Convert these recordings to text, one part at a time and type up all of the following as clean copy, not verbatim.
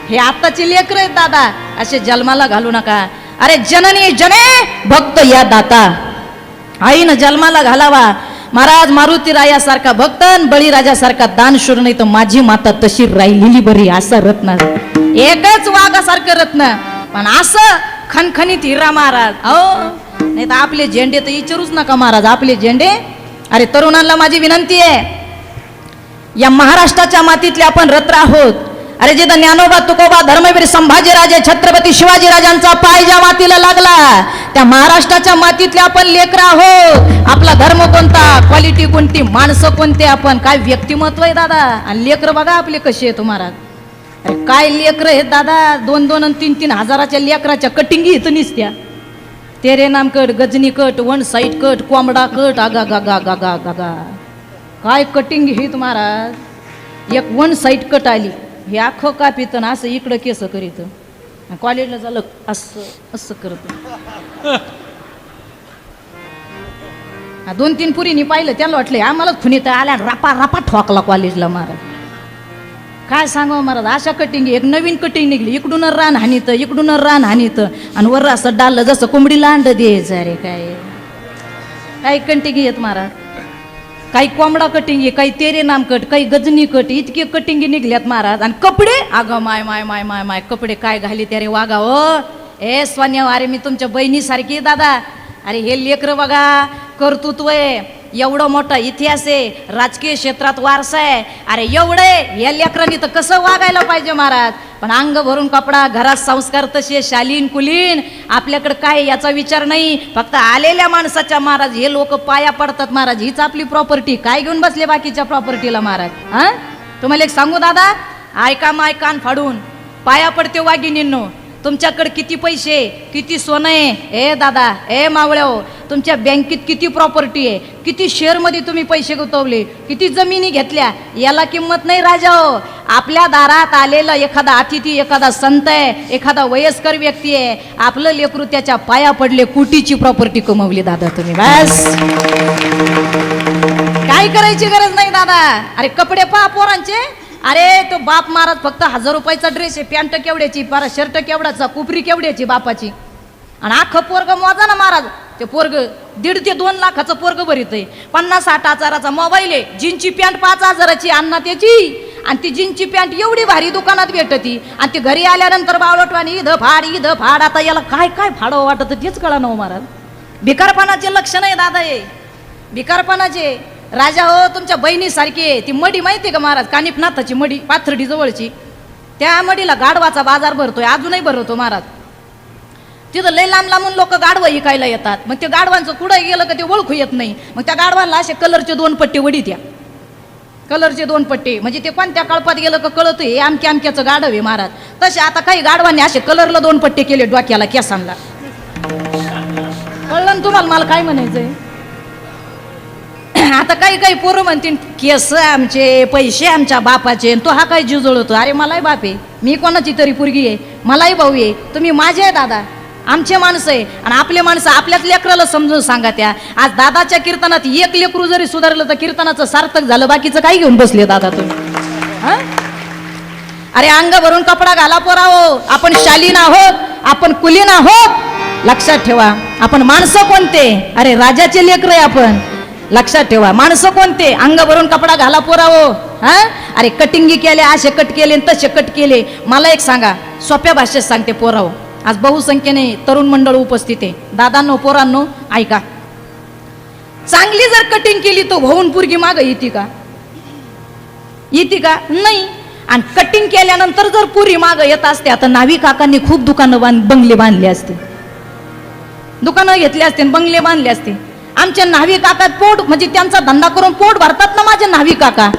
हे आताचे लेकर आहेत दादा, असे जन्माला घालू नका. अरे जननी जने भक्त या दाता, आईनं जन्माला घालावा. महाराज मारुतीरायासारखा भक्त, बळीराजासारखा दानशूर, नाही तर माझी माता तशी राहिलेली बरी, असं रत्न, एकच वाघासारखं रत्न, पण असं खणखणीत हिरा महाराज. अहो नाही तर आपले झेंडे तर विचारूच नका महाराज, आपले झेंडे. अरे तरुणांना माझी विनंती आहे, या महाराष्ट्राच्या मातीतले आपण रत्न आहोत. अरे जिथं ज्ञानोबा तुकोबा धर्मवीर संभाजीराजे छत्रपती शिवाजीराजांचा पाय ज्या मातीला लागला, त्या महाराष्ट्राच्या मातीतले आपण लेकर आहोत. आपला धर्म कोणता, क्वालिटी कोणती, माणसं कोणते, आपण काय व्यक्तिमत्व आहे दादा. आणि लेकर बघा आपले कसे आहेत महाराज. अरे काय लेकर आहेत दादा, 2-2 आणि 3-3 हजाराच्या लेकराच्या कटिंगी इथं निसत्या. Tere Naam cut, Ghajini cut, one side cut, कोंबडा कट, आगा गा गा गा गा गा गा, काय कटिंग हित महाराज. एक वन साईड कट आली, हे अख्खं कापित ना असं इकडं केस करीत, कॉलेजला झालं असं असं करत. 2-3 पुरीनी पाहिलं, त्यांना वाटलं आम्हाला खुनीत आल्या, रापा रापा ठोकला कॉलेजला महाराज. काय सांगावं महाराज, अशा कटिंग. एक नवीन कटिंग निघली, इकडून रान हानीत, इकडून रान हानीत, आणि वर असं डाललं जसं कोंबडीला अंड द्यायचं. अरे काय काही कटिंग येत महाराज, काही कोंबडा कटिंग आहे, काही तेरे नाम कट, काही गजनी कट, इतके कटिंगी निघल्यात महाराज. आणि कपडे, अगं माय माय माय माय माय, कपडे काय घाली त्यारे वागा. ओ ए सोन्या, अरे मी तुमच्या बहिणीसारखी दादा. अरे हे लेकर बघा, कर्तृत्व आहे, एवढं मोठा इतिहास आहे, राजकीय क्षेत्रात वारसा आहे. अरे एवढे या लेकरांनी तर कसं वागायला पाहिजे महाराज. पण अंग भरून कपडा, घरात संस्कार तसे शालीन कुलीन. आपल्याकडे काय याचा विचार नाही, फक्त आलेल्या माणसाच्या महाराज हे लोक पाया पडतात महाराज. हीच आपली प्रॉपर्टी, काय घेऊन बसले बाकीच्या प्रॉपर्टीला महाराज. हा तुम्हाला एक सांगू दादा, ऐका माय कान फाडून, पाया पडते वाघिणींनो. तुमच्याकडे किती पैसे, किती सोनं आहे, ए दादा, ए मावळ्याओ, तुमच्या बँकेत किती प्रॉपर्टी आहे, किती शेअरमध्ये तुम्ही पैसे गुंतवले, किती जमिनी घेतल्या, याला किंमत नाही राजा हो. आपल्या दारात आलेला एखादा अतिथी, एखादा संत आहे, एखादा वयस्कर व्यक्ती आहे, आपलं लेकरू त्याच्या पाया पडले, कोटीची प्रॉपर्टी कमवली दादा तुम्ही. बस काय करायची गरज नाही दादा. अरे कपडे पहा पोरांचे, अरे तो बाप महाराज फक्त 1000 रुपयाचा ड्रेस आहे, पॅन्ट केवढ्याची, पारा शर्ट केवढाचा, कुपरी केवढ्याची बापाची, आणि अख्खं पोरग मोजा ना महाराज. ते पोरग 1.5 ते 2 लाखाचं पोरग भरीत आहे. 50-60 हजाराचा मोबाईल आहे, जीनची पॅन्ट 5 हजाराची अण्णा त्याची, आणि ती जीनची पॅन्ट एवढी भारी दुकानात भेटती, आणि ती घरी आल्यानंतर बावळटवानी इथं फाड. आता याला काय काय फाडावं वाटत तेच कळा ना महाराज. भिकारपणाचे लक्षण आहे दादा, हे भिकारपणाचे. राजा हो तुमच्या बहिणीसारखी आहे. ती मडी माहिती का महाराज, कानिपनाथाची मडी, पाथर्डी जवळची, त्या मडीला गाढवाचा बाजार भरतोय, अजूनही भरवतो महाराज. तिथं लय लांब लांबून लोक गाढवं विकायला येतात. मग ते गाढवांचं कुठं गेलं का ते ओळखू येत नाही. मग त्या गाढवांना असे कलरचे 2 पट्टे वडी द्या, कलरचे 2 पट्टे, म्हणजे ते कोणत्या कळपात गेलं का कळत हे आमक्याचं गाढव आहे महाराज. तसे आता काही गाढवांनी असे कलरला 2 पट्टे केले डोक्याला, केसांना. कळलं ना तुम्हाला मला काय म्हणायचंय. आता काही काही पोरं म्हणतील केस आमचे, पैसे आमच्या बापाचे, तो हा काय जुजळतो. अरे मलाही बाप आहे, मी कोणाची तरी पोरगी आहे, मलाही भाऊ आहे, तुम्ही माझे आहे दादा, आमचे माणसं आहे. आणि आपले माणसं आपल्याच लेकराला समजून सांगा. त्या आज दादाच्या कीर्तनात एक लेकरू जरी सुधारलं तर कीर्तनाचं सार्थक झालं. बाकीचं काय घेऊन बसले दादा तुम्ही. हा अरे अंग भरून कपडा घाला पोराओ, आपण शालीन आहोत, आपण कुलीन आहोत. लक्षात ठेवा आपण माणसं कोणते, अरे राजाचे लेकर आहे आपण. लक्षात ठेवा माणसं कोणते, अंग भरून कपडा घाला पोराओ. हा अरे कटिंगी केले, असे कट केले, तसे कट केले. मला एक सांगा, सोप्या भाषेत सांगते पोराओ, आज बहुसंख्येने तरुण मंडळ उपस्थित आहे. दादांनो पोरांनो ऐका, चांगली जर कटिंग केली तो भाऊन पुरगी माग येते का, येते का नाही. आणि कटिंग केल्यानंतर जर पुरी माग येत असते तर नावी काकांनी खूप दुकानं बंगले बांधले असते, दुकानं घेतले असते, बंगले बांधले असते. आमच्या न्हावी काका पोट, म्हणजे त्यांचा धंदा करून पोट भरतात ना माझे न्हावी काका.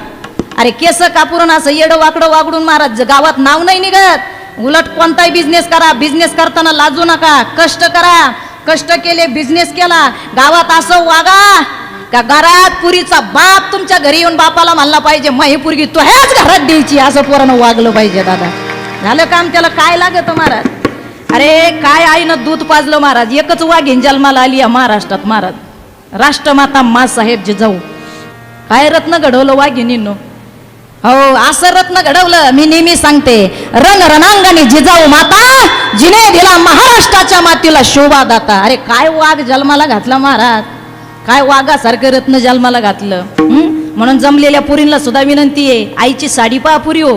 अरे केस कापून असं येडं वाकडं वागडून महाराज गावात नाव नाही निघत. उलट कोणताही बिझनेस करा, बिझनेस करताना लाजू नका, कष्ट करा. कष्ट केले, बिझनेस केला, गावात असं वागा का घरात पुरीचा बाप तुमच्या घरी येऊन बापाला म्हणला पाहिजे मग ही पुरगी तू ह्याच घरात द्यायची, असं पोरानं वागलं पाहिजे दादा. झालं काम, त्याला काय लागत महाराज. अरे काय आईनं दूध पाजलं महाराज. एकच वाघीण जन्माला आली या महाराष्ट्रात महाराज, राष्ट्रमाता माँ साहेब जिजाऊ. काय रत्न घडवलं वाघिणींनो. हो असं रत्न घडवलं. मी नेहमी सांगते, रण रणांगणी जिजाऊ माता, जिने दिला महाराष्ट्राच्या मातीला शोभा दाता. अरे काय वाघ जन्माला घातला महाराज, काय वाघासारखं रत्न जन्माला घातलं. म्हणून जमलेल्या पुरींना सुद्धा विनंती आहे, आईची साडी पहा पुरी हो.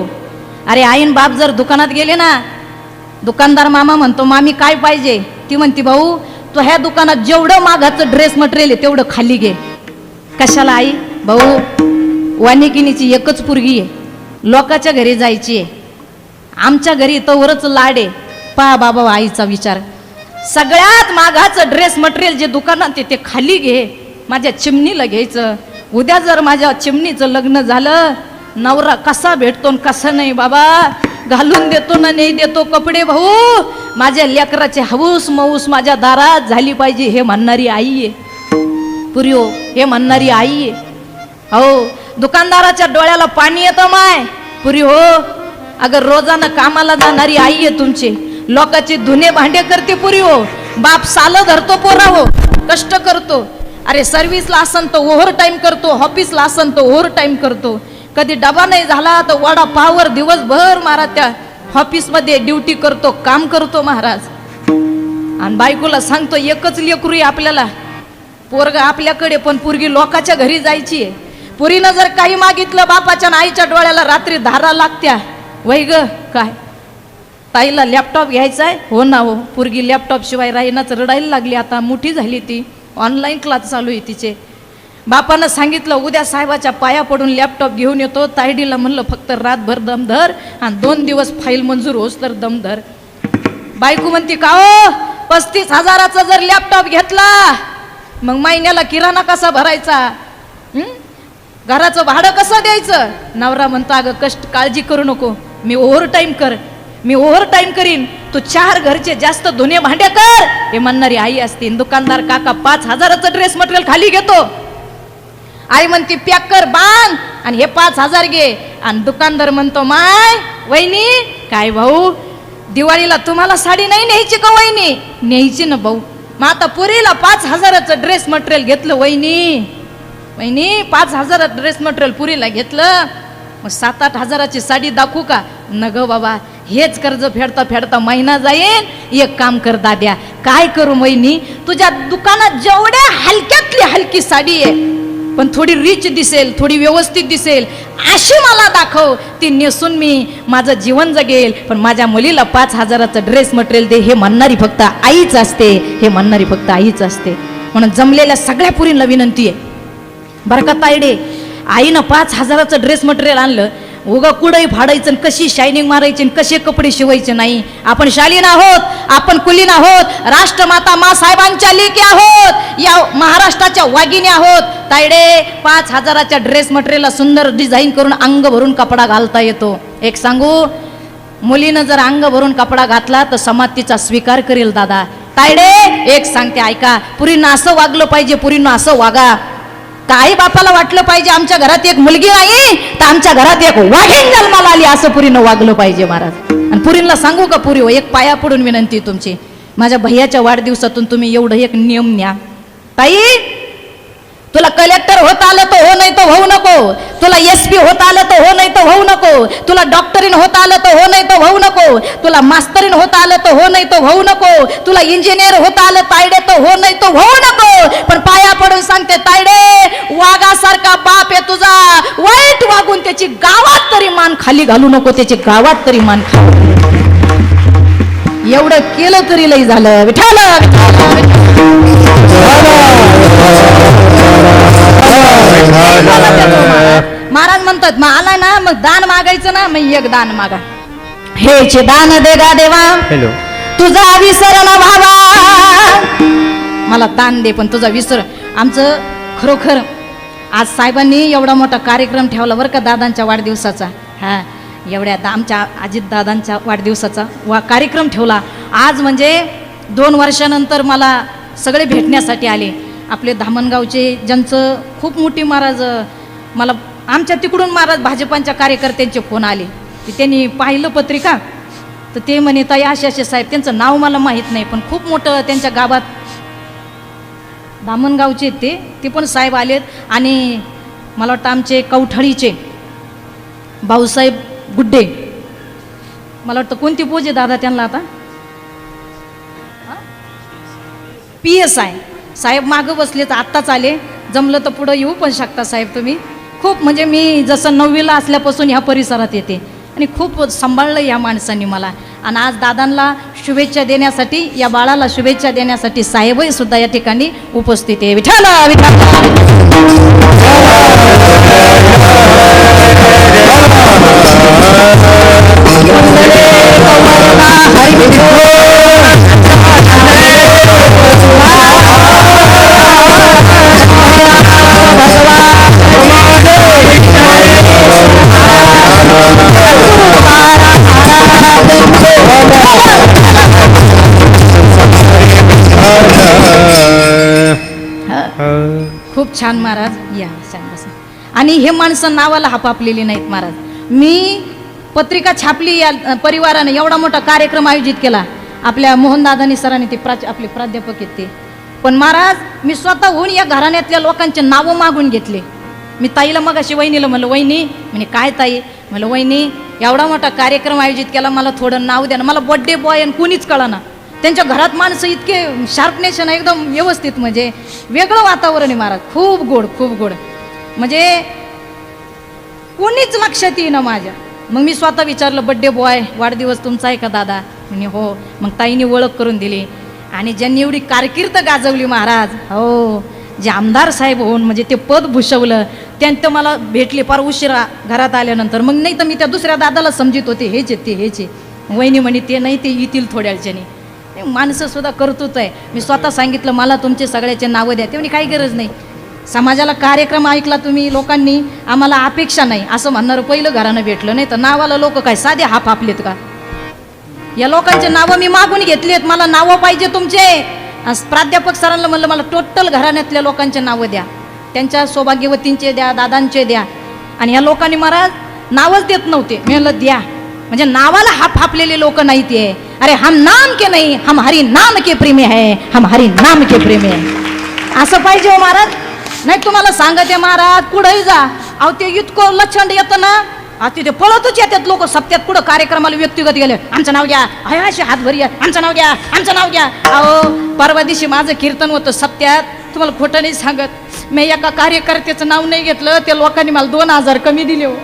अरे आईन बाप जर दुकानात गेले ना, दुकानदार मामा म्हणतो मामी काय पाहिजे, ती म्हणती भाऊ तो ह्या दुकानात जेवढं मागाचं ड्रेस मटेरियल आहे तेवढं खाली घे. कशाला आई, भाऊ वानिकिनीची एकच पुरगी आहे, लोकाच्या घरी जायची आहे, आमच्या घरी तवरच लाड आहे. पहा बाबा आईचा विचार, सगळ्यात मागाचं ड्रेस मटेरियल जे दुकानात आहे ते खाली घे, माझ्या चिमणीला घ्यायचं. उद्या जर माझ्या चिमणीचं लग्न झालं, नवरा कसा भेटतो कसा नाही बाबा, घालून देतो ना नाही देतो कपडे, भाऊ माझ्या लेकराचे हौस मौस माझ्या दारात झाली पाहिजे, हे म्हणणारी आई आहे पुरी हो, हे म्हणणारी आई आहे. हो दुकानदाराच्या डोळ्याला पाणी येतं माय पुरी हो. अगर रोजानं कामाला जाणारी आई आहे तुमची, लोकांचे धुणे भांडे करते पुरी हो. बाप साल धरतो पोरा हो, कष्ट करतो. अरे सर्व्हिसला असन तर ओव्हर टाइम करतो, ऑफिसला असन तर ओव्हर टाइम करतो. कधी डबा नाही झाला तर वडा पावर दिवसभर महाराज त्या ऑफिसमध्ये ड्युटी करतो, काम करतो महाराज. आणि बायकोला सांगतो एकच लेकरू आहे आपल्याला, पोरगा आपल्याकडे पण पोरगी लोकाच्या घरी जायची आहे. पुरीनं जर काही मागितलं बापाच्या आईच्या डोळ्याला रात्री धारा लागत्या. वै ग काय ताईला लॅपटॉप घ्यायचा आहे, हो ना हो. पोरगी लॅपटॉप शिवाय राहीनाच, रडायला लागली. आता मोठी झाली ती, ऑनलाईन क्लास चालू आहे तिचे. बापानं सांगितलं उद्या साहेबाच्या पाया पडून लॅपटॉप घेऊन येतो. तायडीला म्हणलं फक्त रातभर दमधर आणि 2 दिवस फाईल मंजूर होस तर दमधर. बायको म्हणती का हो 35,000चा जर लॅपटॉप घेतला मग महिन्याला किराणा कसा भरायचा, घराचं भाडं कसं द्यायचं. नवरा म्हणतो अगं कष्ट काळजी करू नको, मी ओव्हर टाईम कर, मी ओव्हर टाईम करीन, तू 4 घरचे जास्त धुणे भांडे कर, हे म्हणणारी आई असते. दुकानदार काका 5,000चं ड्रेस मटेरियल खाली घेतो, आई म्हणती पॅक कर बांध आणि हे 5,000 घे. आणि दुकानदार म्हणतो माय वहिनी काय भाऊ दिवाळीला तुम्हाला साडी नाही न्यायची का वहिनी, न्यायची ना भाऊ. मग आता पुरीला 5,000चं ड्रेस मटेरियल घेतलं वहिनी, वहिनी 5,000 ड्रेस मटेरियल पुरीला घेतलं, मग 7-8 हजाराची साडी दाखवू का, न ग बाबा हेच कर्ज फेडता फेडता महिना जाईन. एक काम कर दाद्या, काय करू वहिनी, तुझ्या दुकानात जेवढ्या हलक्यातली हलकी साडी आहे पण थोडी रिच दिसेल, थोडी व्यवस्थित दिसेल अशी मला दाखव, ती नेसून मी माझं जीवन जगेल. पण माझ्या मुलीला 5,000चं ड्रेस मटेरियल दे, हे म्हणणारी फक्त आईच असते, हे म्हणणारी फक्त आईच असते. म्हणून जमलेल्या सगळ्या पुरींना विनंती आहे बरं का तायडे, आईनं 5,000चं ड्रेस मटेरियल आणलं, उगा कुडई फाडायचं, कशी शायनिंग मारायची, कसे कपडे शिवायचे नाही. आपण शालीन आहोत, आपण कुलीन आहोत, राष्ट्रमाता मा साहेबांच्या लेकी आहोत, या महाराष्ट्राच्या वाघिणी आहोत. तायडे 5,000च्या ड्रेस मटेरियलला सुंदर डिझाईन करून अंग भरून कपडा घालता येतो. एक सांगू, मुलीनं जर अंग भरून कपडा घातला तर समाज तिचा स्वीकार करेल दादा. तायडे एक सांगते ऐका, पुरीनं असं वागलं पाहिजे, पुरीनं असं वागा. काही बापाला वाटलं पाहिजे आमच्या घरात एक मुलगी नाही तर आमच्या घरात एक वाघीण जन्माला आली, असं पुरीनं वागलं पाहिजे महाराज. आणि पुरीला सांगू का पुरी, एक पाया पडून विनंती तुमची, माझ्या भैयाच्या वाढदिवसातून तुम्ही एवढं एक नियम न्या. ताई तुला कलेक्टर होत आलं तर हो, नाही तर होऊ नको. तुला SP होत आलं तर हो, नाही तर होऊ नको. तुला डॉक्टरीन होत आलं तर हो, नाही तर होऊ नको. तुला मास्तरीन होत आलं तर हो, नाही तर होऊ नको. तुला इंजिनियर होत आलं तायडे तर हो, नाही तर होऊ नको. पण पाया पडून सांगते तायडे, वाघासारखा बाप आहे तुझा, वाईट वागून त्याची गावात तरी मान खाली घालू नको, त्याची गावात तरी मान खाली. एवढं केलं तरी लई झालं. विठाल महाराज म्हणतात मग आला ना, मग दान मागायचं ना, मग एक दान मागा. हेचे दान दे गा देवा, तुझा विसर ना व्हावा. मला दान दे पण तुझा विसर. आमचं खरोखर आज साहेबांनी एवढा मोठा कार्यक्रम ठेवला बरं का दादांच्या वाढदिवसाचा. हा एवढ्या आमच्या अजितदादांच्या वाढदिवसाचा कार्यक्रम ठेवला आज. म्हणजे 2 वर्षानंतर मला सगळे भेटण्यासाठी आले. आपले धामणगावचे ज्यांचं खूप मोठी महाराज, मला आमच्या तिकडून महाराज भाजपांच्या कार्यकर्त्यांचे फोन आले की त्यांनी पाहिलं पत्रिका, तर ते म्हणे ताई असे साहेब, त्यांचं नाव मला माहीत नाही पण खूप मोठं त्यांच्या गावात धामणगावचे ते पण साहेब आलेत. आणि मला वाटतं आमचे कवठळीचे भाऊसाहेब गुड्डे, मला वाटतं कोणती पोज आहे दादा त्यांना आता, PSI साहेब मागं बसले तर आत्ताच आले, जमलं तर पुढं येऊ पण शकता साहेब तुम्ही. खूप म्हणजे मी जसं 9वीला असल्यापासून ह्या परिसरात येते आणि खूप सांभाळलं या माणसांनी मला. आणि आज दादांना शुभेच्छा देण्यासाठी, या बाळाला शुभेच्छा देण्यासाठी साहेबही सुद्धा या ठिकाणी उपस्थित आहे. विठ्ठल खूप छान महाराज. या सांगा. आणि हे माणसं नावाला हापापलेली नाहीत महाराज. मी पत्रिका छापली, या परिवाराने एवढा मोठा कार्यक्रम आयोजित केला. आपल्या मोहनदादानी सरांनी, ते आपले प्राध्यापक आहेत ते. पण महाराज मी स्वतःहून या घराण्यातल्या लोकांचे नावं मागून घेतले. मी ताईला मग अशी वहिनीला म्हणलं, वहिनी म्हणे काय ताई, म्हणलं वहिनी एवढा मोठा कार्यक्रम आयोजित केला, मला थोडं नाव द्या ना. मला बड्डे बॉय आणि कुणीच कळना. त्यांच्या घरात माणसं इतके शार्पनेशन एकदम व्यवस्थित, म्हणजे वेगळं वातावरण आहे महाराज. खूप गोड, खूप गोड, म्हणजे कोणीच लक्षात येईना माझ्या. मग मी स्वतः विचारलं, बड्डे बॉय वाढदिवस तुमचा आहे का दादा? म्हणे हो. मग ताईने ओळख करून दिली. आणि ज्यांनी एवढी कारकीर्द गाजवली महाराज, हो, जे आमदार साहेब होऊन म्हणजे ते पद भूषवलं, त्यांचं मला भेटले फार उशिरा घरात आल्यानंतर. मग नाही तर मी त्या दुसऱ्या दादाला समजित होते, हेच आहे ते, हेच आहे. वहिनी म्हणे ते नाही, ते येतील थोड्या वेळच्याने. माणसं सुद्धा कर्तृत्व आहे. मी स्वतः सांगितलं मला तुमचे सगळ्याचे नावं द्या. ते म्हणे काही गरज नाही, समाजाला कार्यक्रम ऐकला तुम्ही लोकांनी, आम्हाला अपेक्षा नाही असं म्हणणारं पहिलं घरानं भेटलं. नाही तर नावाला लोक काय साधे हाप आपलेत का? या लोकांचे नावं मी मागून घेतलीत, मला नावं पाहिजे तुमचे. प्राध्यापक सरांना म्हणलं मला टोटल घराण्यातल्या लोकांचे नावं द्या, त्यांच्या सौभाग्यवतींचे द्या, दादांचे द्या. आणि या लोकांनी महाराज नावच देत नव्हते. मी म्हणलं द्या, म्हणजे नावाला हाप हापलेले लोक नाही ते. अरे हम नाम के नाही, हम हरी नाम के प्रेमी है, हम हरी नाम के प्रेमी है. असं पाहिजे हो महाराज. नाही तुम्हाला सांगते महाराज, कुठंही जा, अहो ते इतकं लक्षण येतं ना, तिथे पळतच येतात लोक सप्त्यात. कुठं कार्यक्रमाला व्यक्तिगत गेले, आमचं नाव घ्या, असे हात भरी, आमचं नाव घ्या, आमचं नाव घ्या. अहो परवा दिवशी माझं कीर्तन होतं सप्त्यात, तुम्हाला खोटं नाही सांगत, मी एका कार्यकर्त्याचं नाव नाही घेतलं, त्या लोकांनी मला 2000 कमी दिले हो.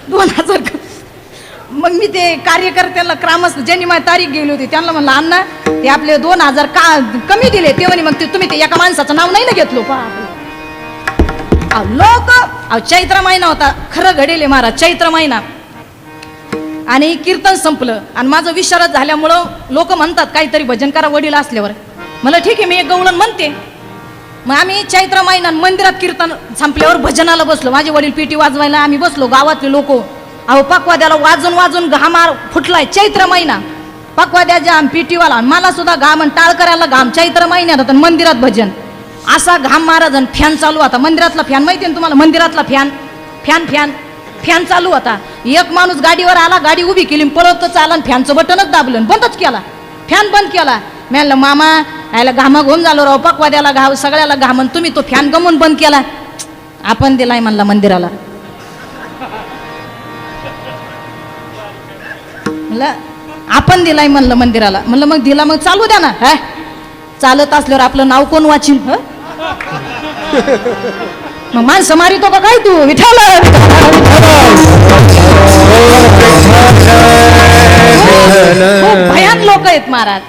2000. मग मी ते कार्यकर्त्याला ग्रामस्थ ज्यांनी माझी तारीख गेली होती त्यांना म्हणलं, अण्णा ते आपले 2000 का कमी दिले? ते म्हणे मग ते तुम्ही ते एका माणसाचं नाव नाही ना घेतलो. लोक, चैत्र महिना होता, खरं घडेल महाराज, चैत्र महिना, आणि कीर्तन संपलं आणि माझं विशारद झाल्यामुळं लोक म्हणतात काहीतरी भजन करा वडील असल्यावर. मला ठीक आहे, मी एक गवळण म्हणते. मग आम्ही चैत्र महिना मंदिरात कीर्तन संपल्यावर भजनाला बसलो. माझे वडील पिटी वाजवायला, आम्ही बसलो. गावातले लोक, अहो पकवाद्याला वाजून वाजून घामार फुटलाय. चैत्र महिना, पकवाद्याच्या पिटीवाला, मला सुद्धा घाम, टाळ करायला घाम. चैत्र महिन्यात मंदिरात भजन, असा घाम महाराज. फॅन चालू होता, मंदिरातला फॅन माहिती ना तुम्हाला, मंदिरातला फॅन फॅन फॅन फॅन चालू होता. एक माणूस गाडीवर आला, गाडी उभी केली, पळत चाला, फॅनचं बटनच दाबलं, बंदच केला, फॅन बंद केला. मी म्हणलं मामा यायला घामा घुम झालो राव, पकवाद्याला घाव, सगळ्याला घामन, तुम्ही तो फॅन गमून बंद केला. आपण दिलाय म्हणला मंदिराला. म्हणलं आपण दिलाय म्हणलं मंदिराला. म्हणलं मग दिला, मग चालू द्या ना. हा चालत असल्यावर आपलं नाव कोण वाचीन? मग माणसं मारितो का काय तू? विठ्ठल भयान लोक आहेत महाराज.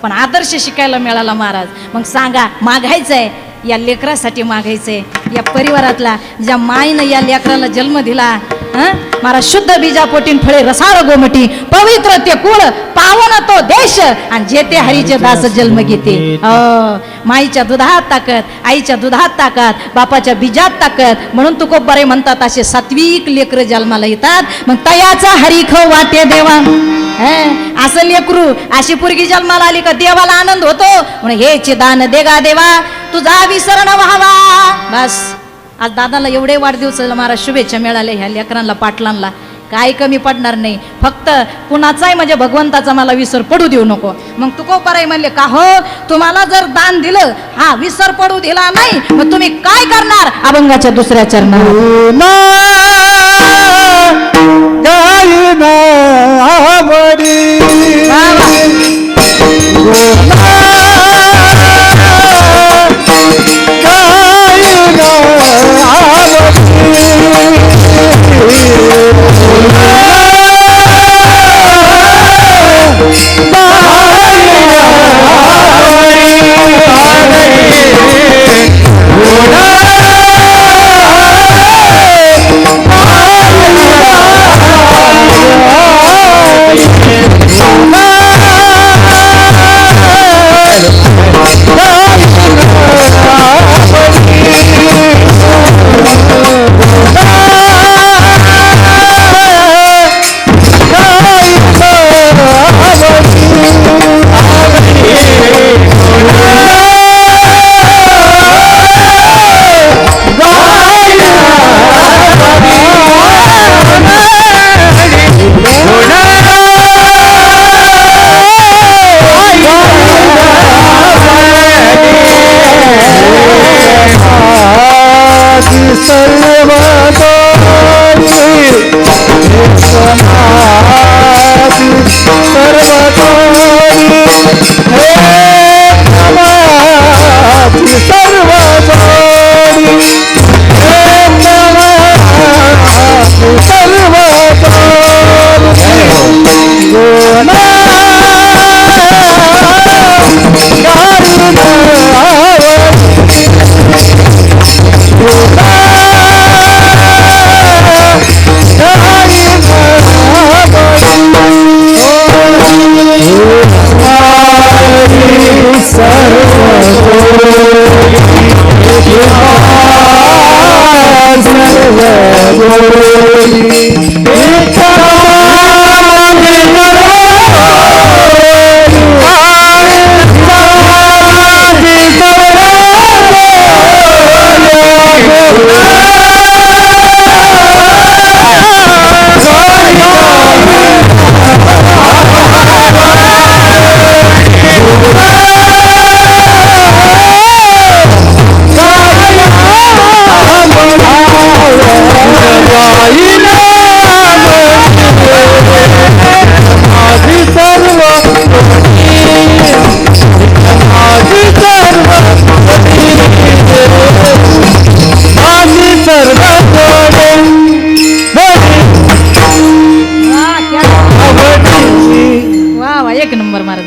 पण आदर्श शिकायला मिळाला महाराज. मग सांगा, मागायचंय या लेकरासाठी, मागायचंय या परिवारातला ज्या माईनं या लेकराला जन्म दिला. महाराज शुद्ध बीजापोटीन फळे रसाळ गोमटी, पवित्र ते कुळ, पावन तो देश, आणि जे ते हरीचे दास जन्म घेते. माईच्या दुधात ताकद, आईच्या दुधात ताकद, बापाच्या बीजात ताकद. म्हणून तुकोबारे म्हणतात असे सात्विक लेकर जन्माला येतात. मग तयाचा हरी खाऊ वाटे देवा. असं लेकरू, अशी पोरगी जन्माला आली का देवाला आनंद होतो. म्हणून हेचे दान देगा देवा, तुझा विसरण व्हावा. बस आज दादाला एवढे वाढदिवसाला महाराज शुभेच्छा मिळाल्या ह्या लेकरांना, पाटलांना. काही कमी पडणार नाही. फक्त कुणाचाही म्हणजे भगवंताचा मला विसर पडू देऊ नको. मग तुकोबाराय म्हणले का हो, तुम्हाला जर दान दिलं, हा विसर पडू दिला नाही, मग तुम्ही काय करणार? अभंगाच्या दुसऱ्या चरणात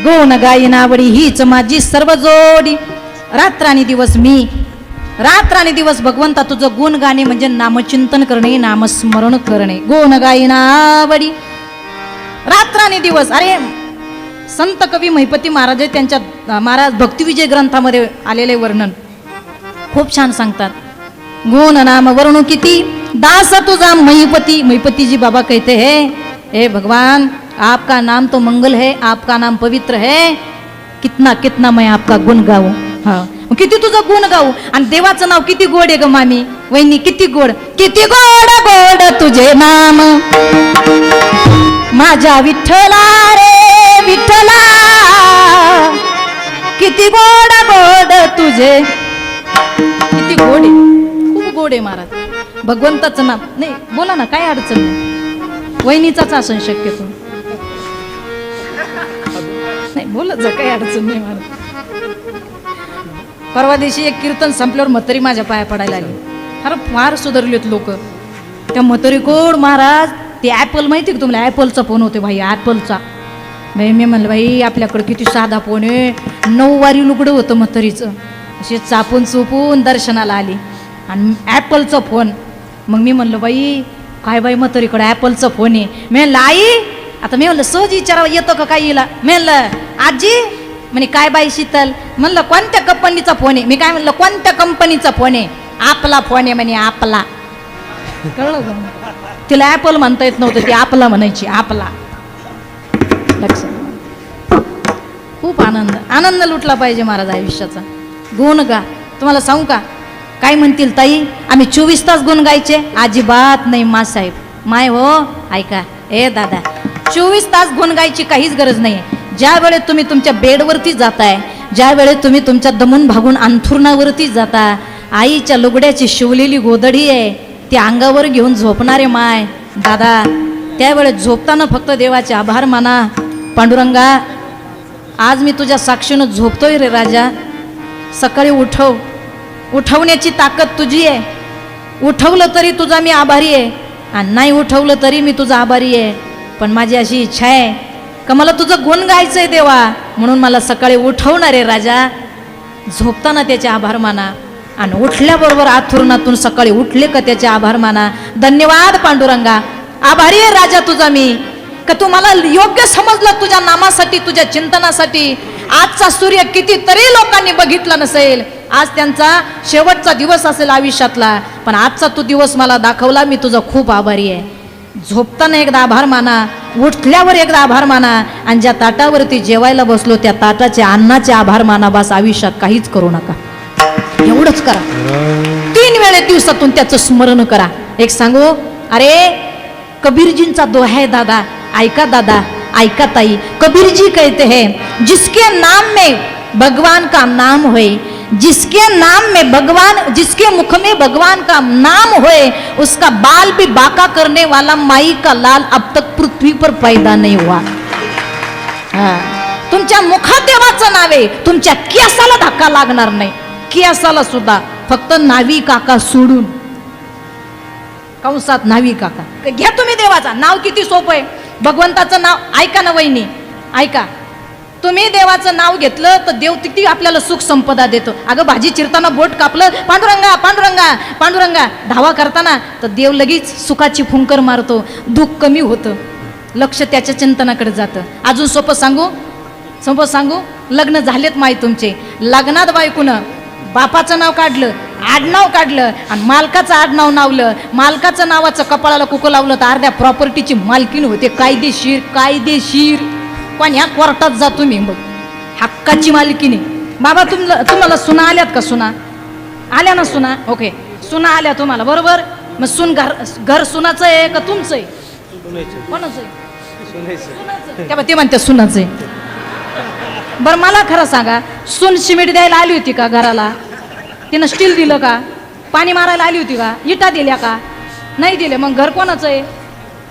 गुण गायीन आवडी हीच माझी सर्व जोडी. रात्रानी दिवस मी, रात्रानी दिवस भगवंता तुझं गुण गाणे म्हणजे नामचिंतन करणे, नामस्मरण करणे. गुण गायीन आवडी रात्रानी दिवस. अरे संत कवी महिपती महाराज त्यांच्या महाराज भक्तिविजय ग्रंथामध्ये आलेले वर्णन खूप छान सांगतात. गुण नाम वर्णू किती दास तुझा महिपती. महिपती जी बाबा कहते हैं, हे भगवान आपका नाम तो मंगल है, आपका नाम पवित्र है, कितना कितना मैं आपका गुण गाऊ. हा किती तुझं गुण गाऊ. आणि देवाचं नाव किती गोड आहे ग मामी वहिनी, किती गोड, किती गोड गोड तुझे नाम माझ्या विठ्ठला रे विठ्ठला, किती गोड गोड तुझे. किती गोड आहे, खूप गोड आहे महाराज भगवंताचं नाम. नाही बोला ना, काय अडचण नाही. वहिनीचाच असं शक्यतो नाही बोलत जा, काही अडचण नाही मला. परवा दिवशी एक कीर्तन संपल्यावर म्हातारी माझ्या पाया पडायला आली. अरे फार सुधारलेत लोक. त्या म्हातारी कोड महाराज ते ॲपल माहिती का तुम्हाला, ॲपलचा फोन होते भाई, ॲपलचा. बाई मी म्हणलं बाई आपल्याकडे किती साधा फोन आहे. 9 वारी लुगडं होतं म्हातारीचं, असे चापून चुपून दर्शनाला आली आणि ॲपलचा फोन. मग मी म्हणलं बाई काय बाई म्हातारीकडे ॲपलचा फोन आहे. मी म्हणलं आई, आता मी म्हणलं सहज विचारावं येतं का काही हिला. मी म्हणलं आजी, म्हणे काय बाई शीतल. म्हणलं कोणत्या कंपनीचा फोन आहे. मी काय म्हणलं कोणत्या कंपनीचा फोन आहे. आपला फोन आहे म्हणे, आपला. कळलं का? तिला ॲपल म्हणता येत नव्हतं, ती आपला म्हणायची, आपला. लक्षात. खूप आनंद आनंद लुटला पाहिजे महाराज आयुष्याचा. गुण गा. तुम्हाला सांगू का काय म्हणतील ताई आम्ही 24 तास गुण गायचे. अजिबात नाही मासाहेब, माय हो ऐका ए दादा 24 तास गुण गायची काहीच गरज नाही. ज्या वेळेस तुम्ही तुमच्या बेडवरती जाताय, ज्या वेळेस तुम्ही तुमच्या दमून भागून अंथरुणावरती जाता, आईच्या लुगड्याची शिवलेली गोदडी आहे ती अंगावर घेऊन झोपणारे माय दादा, त्यावेळेस झोपताना फक्त देवाचे आभार माना. पांडुरंगा आज मी तुझ्या साक्षीनं झोपतोय रे राजा, सकाळी उठव. उठवण्याची ताकद तुझी आहे. उठवलं तरी तुझा मी आभारी आहे आणि नाही उठवलं तरी मी तुझा आभारी आहे. पण माझी अशी इच्छा आहे का मला तुझं गुण गायचंय देवा, म्हणून मला सकाळी उठवणार आहे राजा. झोपताना त्याचे आभार माना आणि उठल्याबरोबर आथरुणातून सकाळी उठले का त्याचे आभार माना. धन्यवाद पांडुरंगा, आभारी आहे राजा तुझा मी का तू मला योग्य समजलं तुझ्या नामासाठी, तुझ्या चिंतनासाठी. आजचा सूर्य कितीतरी लोकांनी बघितला नसेल, आज त्यांचा शेवटचा दिवस असेल आयुष्यातला, पण आजचा तू दिवस मला दाखवला, मी तुझा खूप आभारी आहे. झोपताना एकदा आभार माना, उठल्यावर एकदा आभार माना आणि ज्या ताटावरती जेवायला बसलो त्या ताटाचे अन्नाचे आभार माना. बस आयुष्यात काहीच करू नका, एवढंच करा. 3 वेळे दिवसातून त्याचं स्मरण करा. एक सांगू, अरे कबीरजींचा दोहा है दादा, ऐका दादा, ऐका ताई. कबीर जी कहते हैं जिसके नाम में भगवान का नाम होए, जिसके नाम में भगवान, जिसके मुख में भगवान का नाम होए, उसका बाल भी बाका करने वाला माई का लाल अब तक पृथ्वी पर पैदा नहीं हुआ. तुमच्या मुखात देवाचं नाव आहे, तुमच्या केसाला धक्का लागणार नाही, केसाला सुद्धा. फक्त नावी काका सोडून, कंसात नावी काका. घ्या तुम्ही देवाचा नाव, किती सोपं आहे. भगवंताचं नाव ऐका ना वहिनी, ऐका. तुम्ही देवाचं नाव घेतलं तर देव किती आपल्याला सुख संपदा देतो. अगं भाजी चिरताना बोट कापलं, पांडुरंगा पांडुरंगा पांडुरंगा, धावा करताना तर देव लगेच सुखाची फुंकर मारतो, दुःख कमी होतं, लक्ष त्याच्या चिंतनाकडे जातं. अजून सोपं सांगू, लग्न झालेत माई तुमचे, लग्नात बायकोनं बापाचं नाव काढलं, आडनाव काढलं आणि मालकाचं आडनाव नावलं, मालकाचं नावाचं कपाळाला कुकं लावलं तर अर्ध्या प्रॉपर्टीची मालकीण होते. कायदेशीर. पण ह्या कोर्टात जा तुम्ही, मग हक्काची मालकीने. बाबा तुम्हाला सुना आल्यात का? सुना आल्या ना? सुना ओके, सुना आल्या तुम्हाला, बरोबर. मग सून घर सुनाचं आहे का तुमचं आहे? कोणाचं आहे? ते म्हणते सुनाचं आहे. बरं मला खरं सांगा, सून सिमेंट द्यायला आली होती का घराला? तिनं स्टील दिलं का? पाणी मारायला आली होती का? इटा दिल्या का? नाही दिले. मग घर कोणाचं आहे?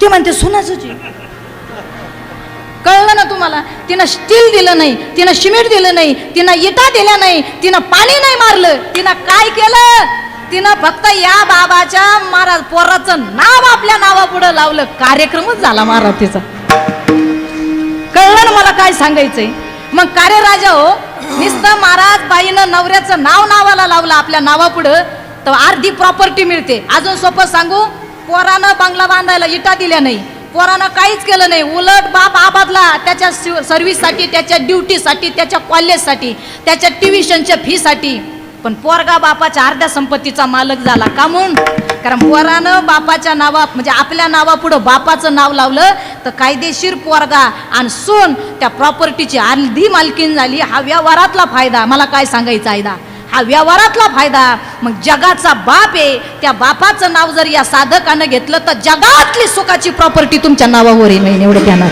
ते म्हणते सुनाचंच आहे. कळलं ना तुम्हाला? तिनं स्टील दिलं नाही, तिनं सिमेंट दिलं नाही, तिनं इटा दिल्या नाही, तिनं पाणी नाही मारलं, तिनं काय केलं? तिनं फक्त या बाबाच्या महाराज पोराचं नाव आपल्या नावापुढं लावलं, कार्यक्रमच झाला महाराज तिचा. कळलं ना मला काय सांगायचंय? मग कार्य राजा हो, नुसतं महाराज बाईनं नवऱ्याचं नाव नावाला लावलं आपल्या नावापुढं तर अर्धी प्रॉपर्टी मिळते. अजून सोपं सांगू, पोरानं बंगला बांधायला इटा दिल्या नाही, पोरानं काहीच केलं नाही, उलट बाप आबादला त्याच्या सर्व्हिससाठी, त्याच्या ड्युटीसाठी, त्याच्या कॉलेजसाठी, त्याच्या ट्युशनच्या फीसाठी. पण पोरगा बापाच्या अर्ध्या संपत्तीचा मालक झाला. का म्हणून? कारण पोरानं बापाच्या नावा म्हणजे आपल्या नावापुढं बापाचं नाव लावलं तर कायदेशीर पोरगा आणि सून त्या प्रॉपर्टीची अर्धी मालकीन झाली. हा व्यवहारातला फायदा. मला काय सांगायचं आहे, हा व्यवहारातला फायदा. मग जगाचा बाप आहे, त्या बापाचं नाव जर या साधकानं घेतलं तर जगातली सुखाची प्रॉपर्टी तुमच्या नावावर येईल. एवढं घ्या ना,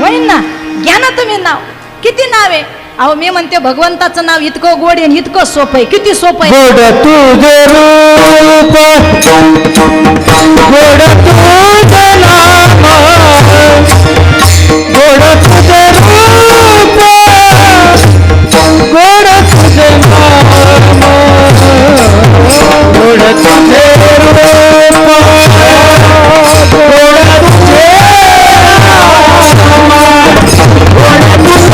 होईल ना? घ्या ना तुम्ही नाव. किती नाव आहे अहो. मी म्हणते भगवंताचं नाव इतकं गोड आहे, इतकं सोपं आहे. किती सोपं आहे. गोड तुझे रूप, गोड तुझे नाम, गोड तुझे रूप, गोड तुझे नाम, गोड तुझे रूप, गोड तुझे नाम, गोड तुझे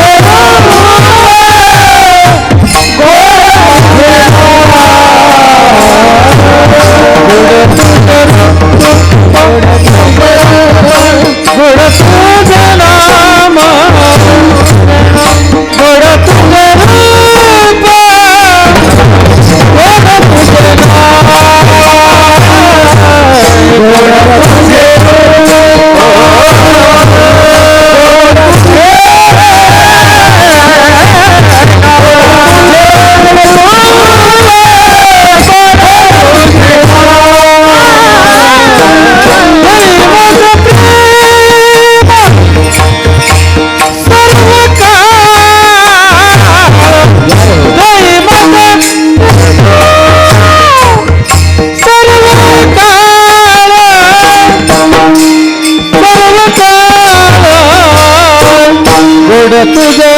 तुझे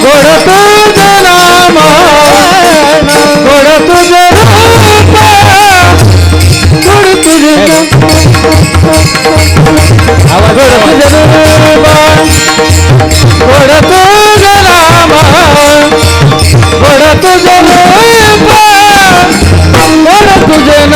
गोड तुझे नाम गोड तुझे रूप गोड तुझे आवाज गोड तुझे रूप गोड तुझे नाम गोड तुझे रूप गोड तुझे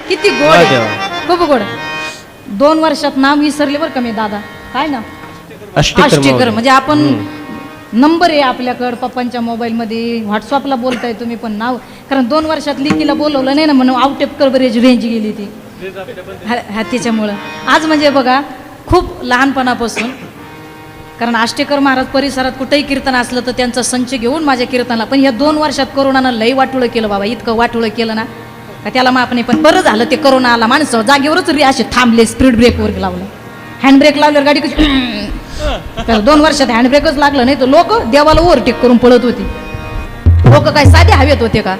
किती गोड आहे. खूप गोड. 2 वर्षात नाव विसरले बरं का मी दादा. काय ना आष्टेकर म्हणजे आपण नंबर आहे आपल्याकडं पप्पांच्या मोबाईलमध्ये व्हॉट्सअपला बोलताय तुम्ही पण नाव कारण 2 वर्षात लिकीला बोलवलं नाही ना म्हणून आउट ऑफ कव्हरेज रेंज गेली ती हा त्याच्यामुळं आज म्हणजे बघा खूप लहानपणापासून कारण आष्टेकर महाराज परिसरात कुठेही कीर्तन असलं तर त्यांचा संच घेऊन माझ्या कीर्तनाला पण या 2 वर्षात कोरोनानं लई वाटुळं केलं बाबा इतकं वाटुळं केलं ना का त्याला माफ नाही पण बरं झालं ते करोना आला माणसं जागेवरच असे थांबले स्पीड ब्रेकवर लावलं हँडब्रेक लावल्यावर गाडी कशी तर 2 वर्षात हँडब्रेकच लागलं नाही तर लोक देवाला ओव्हरटेक करून पळत होती लोक काय साधे हवेत होते का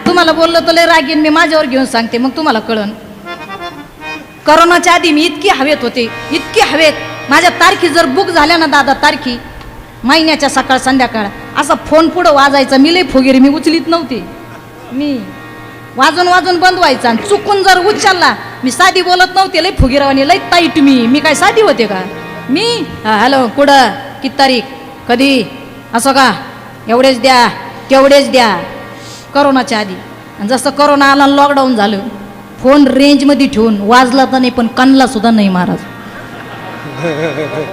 तुम्हाला बोललं तर लय रागीन मी माझ्यावर घेऊन सांगते मग तुम्हाला कळन करोनाच्या आधी मी इतकी हवेत होते इतकी हवेत माझ्या तारखी जर बुक झाल्या ना दादा तारखी महिन्याच्या सकाळ संध्याकाळ असा फोन पुढं वाजायचा मी लय फुगेरी मी उचलीत नव्हते मी वाजून वाजून बंद व्हायचा आणि चुकून जर उचलला मी साधी बोलत नव्हते लय फुगीरावानी लय ताईट मी काय साधी होते का मी हॅलो कुठं किती तारीख कधी असं का एवढेच द्या तेवढेच द्या करोनाच्या आधी आणि जसं करोना आला लॉकडाऊन झालं फोन रेंजमध्ये ठेवून वाजला तर नाही पण कणला सुद्धा नाही महाराज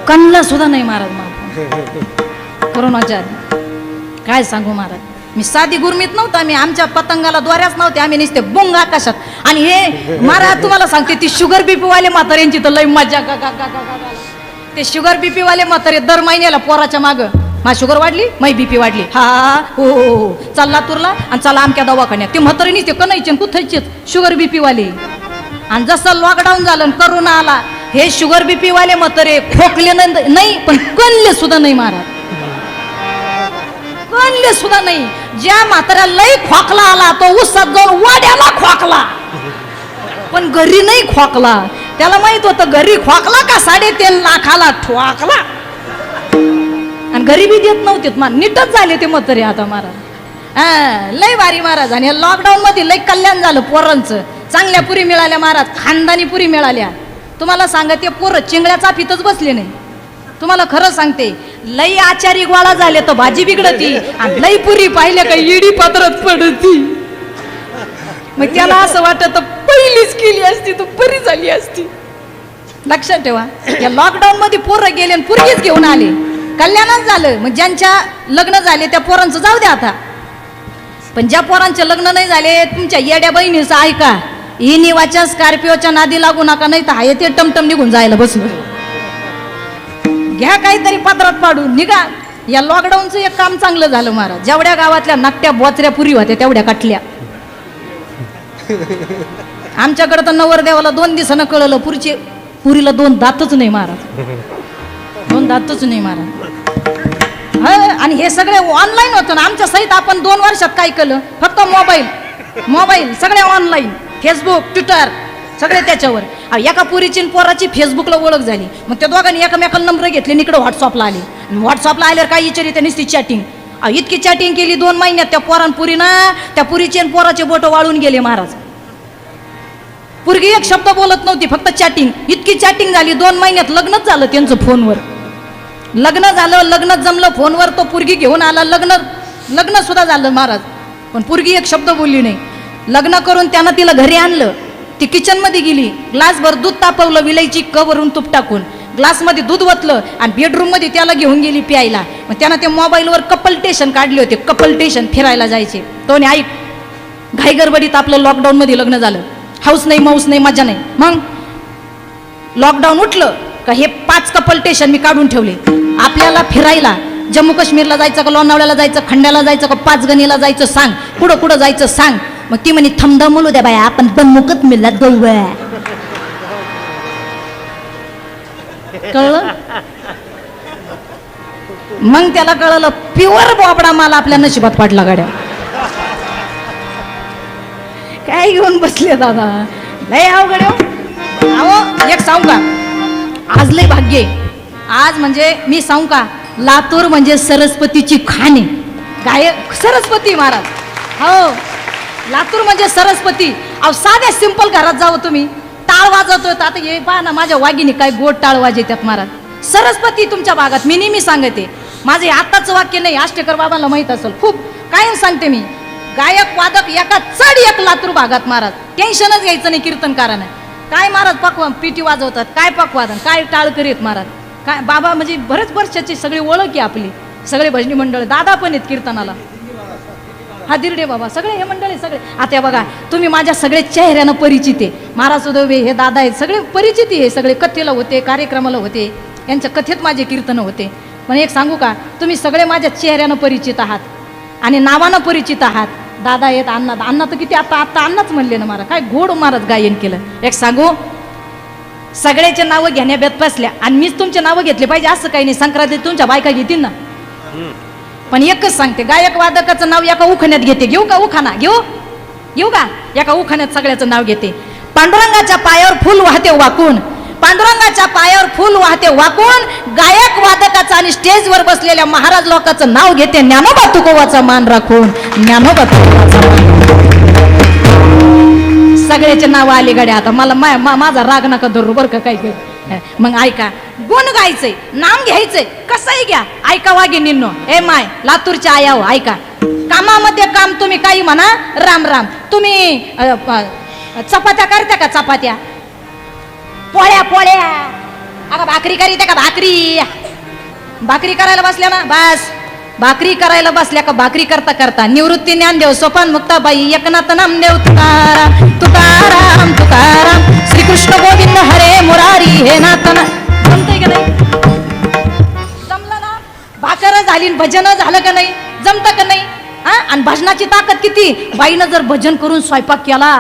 कणला सुद्धा नाही महाराज मला करोनाच्या आधी काय सांगू महाराज मी साधी गुरमीत नव्हता मी आमच्या पतंगाला द्वाऱ्याच नव्हते आम्ही नुसते बोंग आकाशात आणि हे महाराज तुम्हाला सांगते ती शुगर बीपी वाले म्हाताऱ्यांची तर लय मजा ते शुगर बीपी वाले म्हातारे दर महिन्याला पोराच्या मागं माझी शुगर वाढली माझी बीपी वाढली हा हो चल लातूरला आणि चला आमच्या दवाखान्यात ते म्हातारे ते कणायचे कुठायचेच शुगर बीपी वाले आणि जसं लॉकडाऊन झालं करोना आला हे शुगर बीपी वाले म्हातारे खोकले नाही पण कणले सुद्धा नाही महाराज कणले सुद्धा नाही ज्या म्हाताऱ्या लई खोकला आला तो उसात जाऊन वाड्याला खोकला पण घरी नाही खोकला त्याला माहित होतं घरी खोकला का 3.5 लाखाला ठोकला आणि घरी बी देत नव्हते नीटच झाले ते म्हातारे आता महाराज लय भारी महाराज आणि लॉकडाऊन मध्ये लय कल्याण झालं पोरांचं चांगल्या पुरी मिळाल्या महाराज खानदानी पुरी मिळाल्या तुम्हाला सांगा ते पोरं चिंगळ्या चाफीतच बसले नाही तुम्हाला खरं सांगते लई आचारी गोळा झाले तर भाजी बिघडती आणि लई पुरी पाहिले का इडी पात्रात पडती मग त्याला असं वाटत पहिलीच केली असती तर बरी झाली असती लक्षात ठेवा या लॉकडाऊन मध्ये पोरं गेले आणि पुरगीच घेऊन आले कल्याणच झालं मग ज्यांच्या लग्न झाले त्या पोरांचं जाऊ द्या आता पण ज्या पोरांचे लग्न नाही झाले तुमच्या येड्या बहिणीचं ऐका ही निवाच्या स्कॉर्पिओच्या नादी लागू नका नाही तर आहे ते टमटम निघून जायला बसलो घ्या काहीतरी पदरात पाडून निघा या लॉकडाऊनचं एक काम चांगलं झालं महाराज जेवढ्या गावातल्या नकट्या बोचऱ्या पुरी होत्या तेवढ्या कटल्या आमच्याकडे तर नवरदेवाला 2 दिवसानं कळलं पुरीला 2 दातच नाही महाराज 2 दातच नाही महाराज आणि हे सगळे ऑनलाईन होतं ना आमच्या सहित आपण 2 वर्षात काय केलं फक्त मोबाईल सगळे ऑनलाईन फेसबुक ट्विटर सगळे त्याच्यावर एका पुरीची पोराची फेसबुकला ओळख झाली मग त्या दोघांनी एकमेकाला नंबर घेतले इकडे व्हॉट्सअपला आले व्हॉट्सअपला आल्यावर काय विचारली त्यांनी ती चॅटिंग इतकी चॅटिंग केली 2 महिन्यात त्या पोरांपुरीनं त्या पुरीचे आणि पोराचे बोट वाळून गेले महाराज पुरगी एक शब्द बोलत नव्हती फक्त चॅटिंग इतकी चॅटिंग झाली 2 महिन्यात लग्नच झालं त्यांचं फोनवर लग्न झालं लग्न जमलं फोनवर तो पुरगी घेऊन आला लग्न सुद्धा झालं महाराज पण पुरगी एक शब्द बोलली नाही लग्न करून त्यानं तिला घरी आणलं. ती किचनमध्ये गेली, ग्लासभर दूध तापवलं विलायची कवरून तूप टाकून, ग्लासमध्ये दूध ओतलं आणि बेडरूममध्ये त्याला घेऊन गेली प्यायला. मग त्यानं ते मोबाईलवर कपल्टेशन काढले होते, कपल्टेशन फिरायला जायचे. तो ने ऐक, घाई गडबडीत आपलं लॉकडाऊनमध्ये लग्न झालं. हाऊस नाही माऊस नाही मजा नाही. मग लॉकडाऊन उठलं का हे 5 कपल्टेशन मी काढून ठेवले. आपल्याला फिरायला जम्मू काश्मीरला जायचं का, लोणावळ्याला जायचं, खंड्याला जायचं का, पाचगणीला जायचं सांग, कुठं कुठं जायचं सांग. मग ती म्हणे थमदा मुलू द्या बाया, आपण जम्मूकच मिळत गोव्या. कळलं? मग त्याला कळलं प्युअर बोबडा माल आपल्या नशिबात पडला गाड्या. काय घेऊन बसले दादा, लय अवघड आहे. अहो एक सांगू का, आज लय भाग्य आहे. आज म्हणजे मी सांगू का, लातूर म्हणजे सरस्वतीची खाण आहे. गायक सरस्वती महाराज. हो, लातूर म्हणजे सरस्वती. अहो साध्या सिंपल घरात जावं तुम्ही, टाळ वाजवतोय. आता हे पहा ना, माझ्या वाघिणी काय गोड टाळ वाजवतात महाराज. सरस्वती तुमच्या भागात. मी नेहमी सांगते, माझे आताचं वाक्य नाही, आष्टेकर बाबांना माहित असेल, खूप कायम सांगते मी. गायक वादक एका चढ एक लातूर भागात महाराज. टेन्शनच घ्यायचं नाही कीर्तनकारानं. काय महाराज पकवान पिटी वाजवतात, काय पकवादन, काय टाळ करीत महाराज. काय बाबा म्हणजे बरेच वर्षाची सगळी ओळख आहे आपली. सगळे भजनी मंडळ, दादा पण आहेत कीर्तनाला. हा दिरडे बाबा, सगळे हे मंडळी सगळे. आता बघा तुम्ही माझ्या सगळे चेहऱ्यानं परिचित आहे. महाराज उदवे हे दादा आहेत, सगळे परिचित आहे. सगळे कथेला होते, कार्यक्रमाला होते, यांच्या कथेत माझे कीर्तन होते. पण एक सांगू का, तुम्ही सगळे माझ्या चेहऱ्यानं परिचित आहात आणि नावानं परिचित आहात. दादा आहेत, अण्णा. अण्णा तर किती आता अण्णाच म्हणले ना महाराज. काय गोड महाराज गायन केलं. एक सांगू, सगळ्याचे नावं घेण्या बेत बसल्या आणि मीच तुमचे नावं घेतले पाहिजे असं काही नाही. संक्रांतीत तुमच्या बायका घेतील ना. पण एकच सांगते, गायक वादकाचं नाव एका उखाण्यात घेते. घेऊ का उखाणा? घेऊ का? एका उखाण्यात सगळ्याचं नाव घेते. पांडुरंगाच्या पायावर फुल वाहते वाकून, पांडुरंगाच्या पायावर फुल वाहते वाकून, गायक वादकाचं आणि स्टेजवर बसलेल्या महाराज लोकांचं नाव घेते. ज्ञानोबा तुकोबाचा मान राखून, ज्ञानोबा तुकोबाचा मान. सगळ्याचे नाव आले गड्या. आता मला माझा राग नका धरू बरं का. काय मग ऐका, गुण गायचंय, नाम घ्यायचंय, कसंही घ्या. ऐका वाघिणींनो, ए माय लातूरच्या आया हो, ऐका. कामामध्ये काम तुम्ही काही म्हणा, राम राम. तुम्ही चपात्या करता का? चपात्या, पोळ्या पोळ्या, अगं भाकरी करीते का? भाकरी, भाकरी करायला बसल्या ना, बस भाकरी करायला बसल्या का भाकरी करता करता निवृत्ती ज्ञानदेव, सोपान मुक्ताबाई, एकनाथ नामदेव, तुकाराम तुकाराम तुकाराम, श्रीकृष्ण गोविंद हरे मुरारी हे नाथना. जमतंय का नाही? जमलं ना? भाकर झाली, भजन झालं का नाही? जमतं का नाही? हा, आणि भजनाची ताकद किती. बाईनं जर भजन करून स्वयंपाक केला,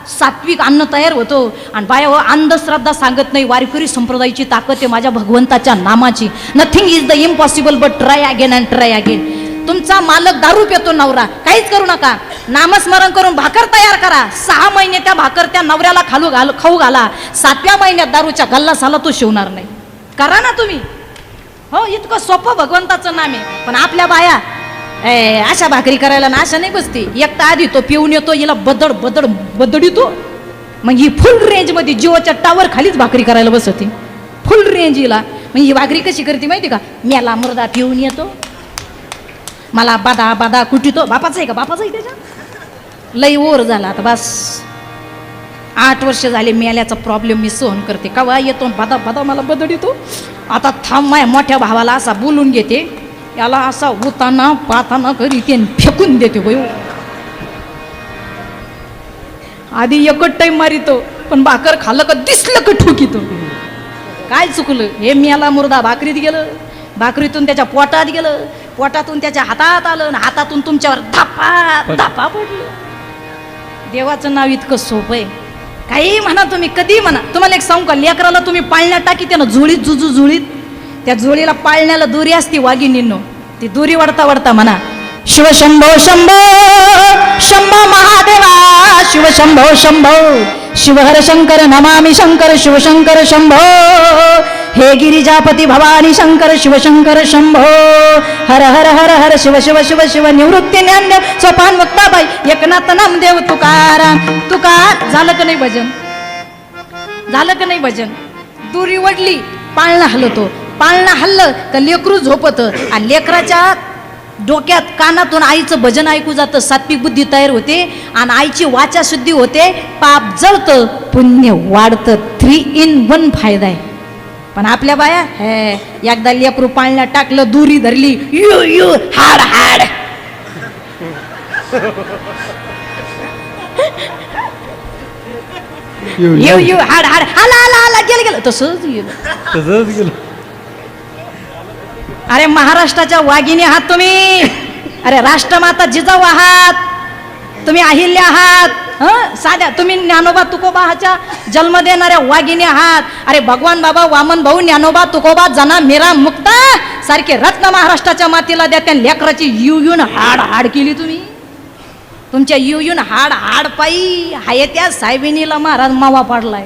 सात्विक अन्न तयार होतो. आणि बाया हो, अंधश्रद्धा सांगत नाही. वारकरी संप्रदायाची ताकद आहे माझ्या भगवंताच्या नामाची. Nothing is the impossible but try again and try again. तुमचा मालक दारू पितो, नवरा, काहीच करू नका. नामस्मरण करून भाकर तयार करा. 6 महिने त्या भाकर त्या नवऱ्याला खाऊ घाला. 7व्या महिन्यात दारूच्या गल्लासाला तो शिवणार नाही. करा ना तुम्ही. हो, इतकं सोपं भगवंताचं नाम आहे. पण आपल्या बाया अशा भाकरी करायला ना, अशा नाही बसती. एक तर आधी तो पिऊन येतो, हिला बदड बदड बदडितो. मग ही फुल रेंज मध्ये जिओच्या टावर खालीच भाकरी करायला बसती, फुल रेंज हिला. मग ही भाकरी कशी करते माहिती का? मेला मुर्दा पिऊन येतो, मला बादा बादा कुटितो. बापाचं आहे का? बापाचं आहे त्याच्या. लई ओर झाला आता बस. 8 वर्ष झाले मेल्याचा प्रॉब्लेम मी सहन करते. कवा येतो बादा बादा मला बदडितो. आता थांब, माझ्या मोठ्या भावाला असा बोलून घेते, याला असा उताना पाताना करीते, फेकून देते. बयो आधी एकच टाइम मारितो, पण भाकर खाल्लं का दिसलं का ठोकीतो. काय चुकलं? हे मेला मुर्दा भाकरीत गेलं, भाकरीतून त्याच्या पोटात गेलं, पोटातून त्याच्या हातात आलं, हातातून तुमच्यावर धापा धापा पडलं. देवाचं नाव इतकं सोपं आहे. काही म्हणा तुम्ही, कधी म्हणा. तुम्हाला एक सांगू का, लेकराला तुम्ही पाळण्यात टाकी त्यानं जुळीत जुजू जुळीत, त्या जुळीला पाळण्याला दोरी असती वाघिणींनो. ती दोरी वडता वडता म्हणा, शिवशंभो शंभो शंभो महादेवा, शिवशंभो शंभो शिवहर शंकर नमामि शंकर, शिवशंकर शंभो, हे गिरिजापती भवानी शंकर, शिवशंकर शंभो, हर हर हर हर शिव शिव शिव शिव, निवृत्ती ज्ञानदेव, सोपान मुक्ताबाई, एकनाथ नामदेव, तुकाराम तुकार. झालं का नाही भजन? झालं का नाही भजन? दोरी वडली, पाळणा हलतो, पाळणा हल्लं का लेकरू झोपत, आणि लेकराच्या डोक्यात कानातून आईचं भजन ऐकू जातं, सात्विक बुद्धी तयार होते आणि आईची वाचा शुद्धी होते, पाप जळतं, पुण्य वाढतं. 3 in 1 फायदा आहे. पण आपल्या बाया हे एकदा लेकरू पाळण्यात टाकलं, दुरी धरली, यू यू हाड हाड. यू यू हाड हाड, आला आला आला, गेलं गेलं, तसंच गेलं. अरे महाराष्ट्राच्या वाघिणी आहात तुम्ही. अरे राष्ट्रमाता जिजाऊ आहात तुम्ही, अहिल्या आहात. साध्या तुम्ही ज्ञानोबा तुकोबाच्या जन्म देणाऱ्या वाघिणी आहात. अरे भगवान बाबा, वामन भाऊ, ज्ञानोबा तुकोबा, जना मीरा मुक्ता सारखे रत्न महाराष्ट्राच्या मातीला द्या. त्या लेकराची युन हाड हाड केली तुम्ही. तुमच्या युन हाड हाड पायी हाय त्या साहेबिनीला महाराज मावा पाडलाय.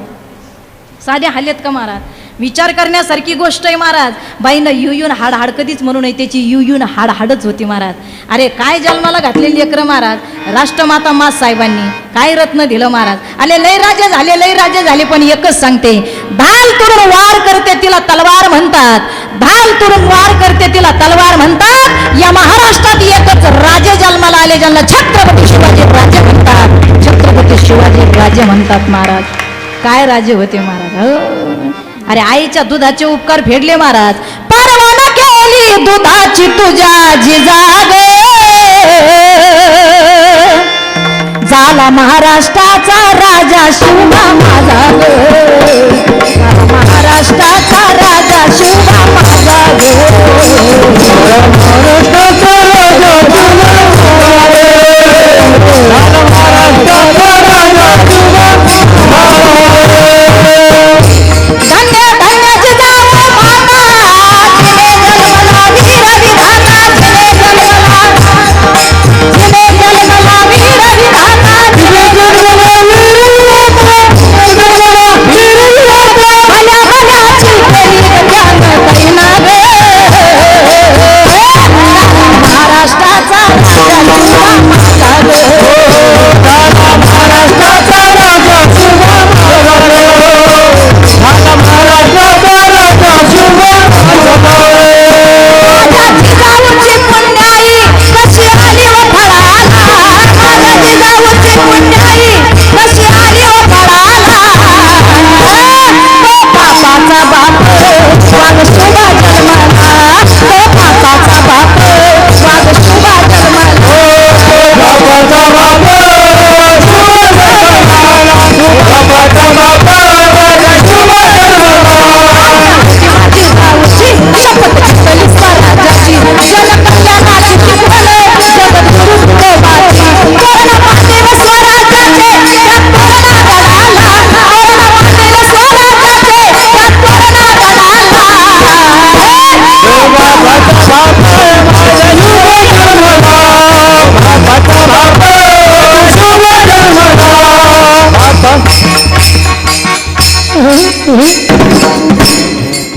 साध्या हालेत का महाराज? विचार करण्यासारखी गोष्ट आहे महाराज. बाईनं युन हाड हाड कधीच म्हणू नये, त्याची युन हाड हाडच होती महाराज. अरे काय जन्माला घातलेली लेकरं महाराज. राष्ट्रमाता मा साहेबांनी काय रत्न दिलं महाराज. अरे लय राजे झाले, लय राजे झाले, पण एकच सांगते, ढाल तुडून वार करते तिला तलवार म्हणतात. ढाल तुडून वार करते तिला तलवार म्हणतात. या महाराष्ट्रात एकच राजे जन्माला आले, ज्यांना छत्रपती शिवाजी राजे म्हणतात. छत्रपती शिवाजी राजे म्हणतात महाराज. काय राजे होते महाराज. अरे आईच्या दुधाचे उपकार फेडले महाराज. परवाना केली दुधाची तुझ्या जिजाग, झाला महाराष्ट्राचा राजा शिवबा माझा ग. झाला महाराष्ट्राचा राजा शिवबा माझा ग.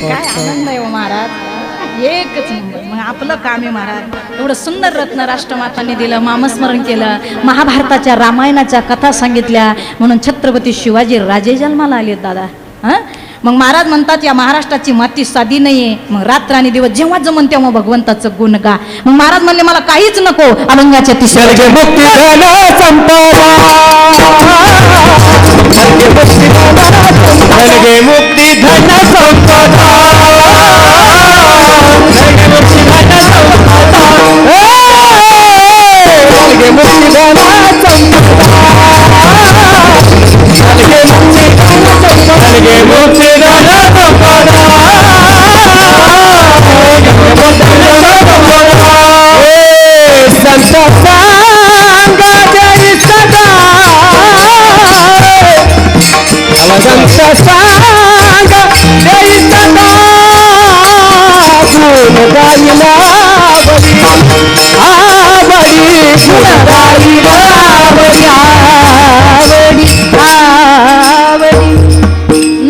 काय आनंद आहे हो महाराज. एकच नंबर. मग आपलं काम आहे महाराज. एवढं सुंदर रत्न राष्ट्रमातांनी दिलं, नामस्मरण केलं, महाभारताच्या रामायणाच्या कथा सांगितल्या, म्हणून छत्रपती शिवाजी राजे जन्माला आलेत दादा. मग महाराज म्हणतात या महाराष्ट्राची माती साधी नाहीये. मग रात्र आणि दिवस जेव्हा जमन तेव्हा भगवंताचं गुण गा. मग महाराज म्हणले मला काहीच नको, अभंगाच्या तिसऱ्या मुक्ती धन संपदा,